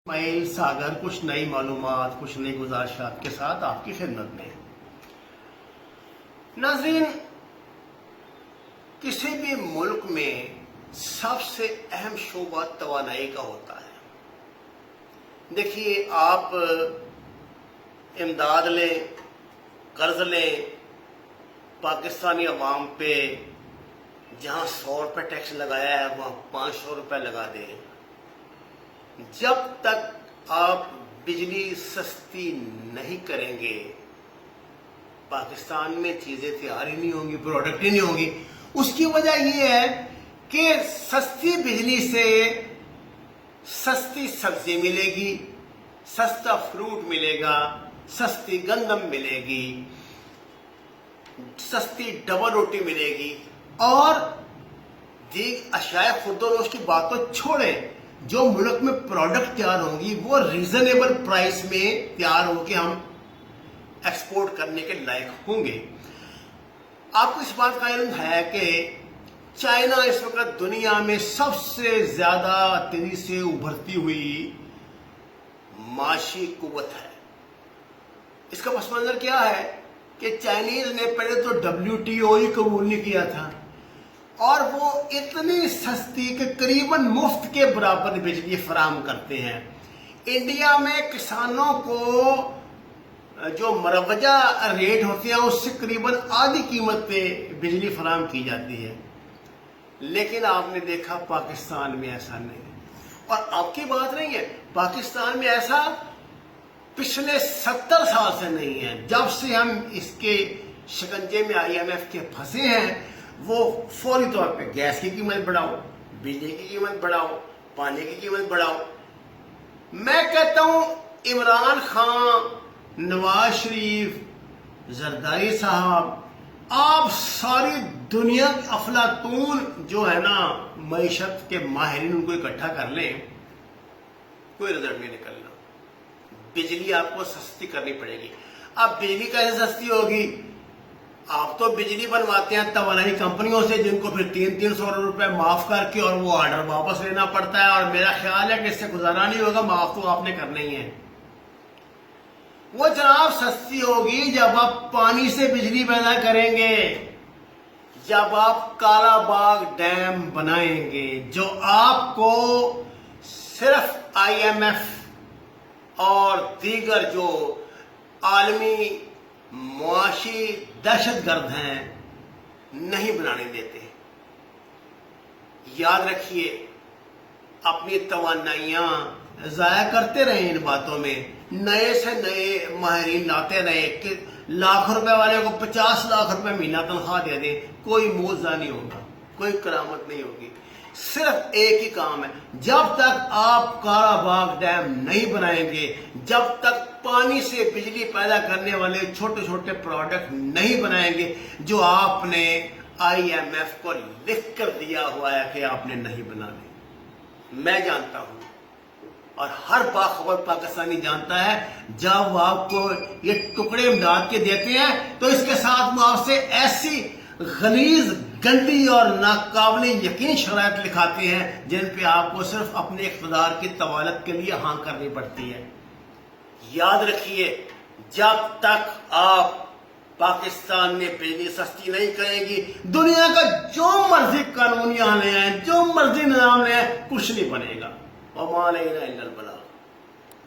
मैं सागर कुछ नई मालूमात, कुछ नई गुजारिशात के साथ आपकी खिदमत में। नाज़रीन, किसी भी मुल्क में सबसे अहम शोबा तवानाई का होता है। देखिए, आप इमदाद लें, कर्ज लें, पाकिस्तानी अवाम पे जहां 100 रुपये टैक्स लगाया है वहां 500 रुपये लगा दें। जब तक आप बिजली सस्ती नहीं करेंगे, पाकिस्तान में चीजें तैयार ही नहीं होंगी, प्रोडक्ट ही नहीं होंगी। उसकी वजह यह है कि सस्ती बिजली से सस्ती सब्जी मिलेगी, सस्ता फ्रूट मिलेगा, सस्ती गंदम मिलेगी, सस्ती डबल रोटी मिलेगी और दीग अशाए खुर्दोनोश की बात तो छोड़ें, जो मुल्क में प्रोडक्ट तैयार होंगी वो रीजनेबल प्राइस में तैयार होकर हम एक्सपोर्ट करने के लायक होंगे। आपको इस बात का इल्म है कि चाइना इस वक्त दुनिया में सबसे ज्यादा तेजी से उभरती हुई माशी कुव्वत है। इसका पस मंजर क्या है कि चाइनीज ने पहले तो WTO ही कबूल नहीं किया था और वो इतनी सस्ती कि करीबन मुफ्त के बराबर बिजली फराहम करते हैं। इंडिया में किसानों को जो मरवजा रेट होते हैं उससे करीबन आधी कीमत पे बिजली फराहम की जाती है, लेकिन आपने देखा पाकिस्तान में ऐसा नहीं है। और आपकी बात नहीं है, पाकिस्तान में ऐसा पिछले 70 साल से नहीं है। जब से हम इसके शिकंजे में IMF के फंसे हैं, वो फौरी तौर पे गैस की कीमत बढ़ाओ, बिजली की कीमत बढ़ाओ, पानी की कीमत बढ़ाओ। मैं कहता हूं इमरान खान, नवाज शरीफ, जरदारी साहब, आप सारी दुनिया की अफलातून जो है ना मईशत के माहिरीन, उनको इकट्ठा कर लें, कोई रिजल्ट नहीं निकलना। बिजली आपको सस्ती करनी पड़ेगी। अब बिजली कैसे सस्ती होगी? आप तो बिजली बनवाते हैं तवानाई कंपनियों से, जिनको फिर 300 रुपए माफ करके और वो ऑर्डर वापस लेना पड़ता है, और मेरा ख्याल है कि इससे गुजारा नहीं होगा, माफ तो आपने करना ही है। वो जनाब सस्ती होगी जब आप पानी से बिजली पैदा करेंगे, जब आप काला बाग डैम बनाएंगे, जो आपको सिर्फ IMF और दीगर जो आलमी मुआशी दहशतगर्द हैं नहीं बनाने देते। याद रखिए, अपनी तवानाइयां जाया करते रहे इन बातों में, नए से नए माहिरीन लाते रहे कि लाख रुपए वाले को 50 लाख रुपए महीना तनख्वाह दे दें, कोई मुआवजा नहीं होगा, कोई करामत नहीं होगी। सिर्फ एक ही काम है, जब तक आप काला बाग डैम नहीं बनाएंगे, जब तक पानी से बिजली पैदा करने वाले छोटे छोटे प्रोडक्ट नहीं बनाएंगे, जो आपने IMF को लिख कर दिया हुआ है कि आपने नहीं बनाने। मैं जानता हूं और हर बाखबर पाकिस्तानी जानता है, जब आपको ये टुकड़े इमदाद के देते हैं तो इसके साथ वो आपसे ऐसी गलीज, गंदी और नाकाबिले यकीन शराइत लिखाते हैं जिन पे आपको सिर्फ अपने इख्तिदार की तवालत के लिए हाँ करनी पड़ती है। याद रखिए, जब तक आप पाकिस्तान में बिजली सस्ती नहीं करेंगी, दुनिया का जो मर्जी कानून यहाँ ले आए, जो मर्जी निजाम ले आए, कुछ नहीं बनेगा। और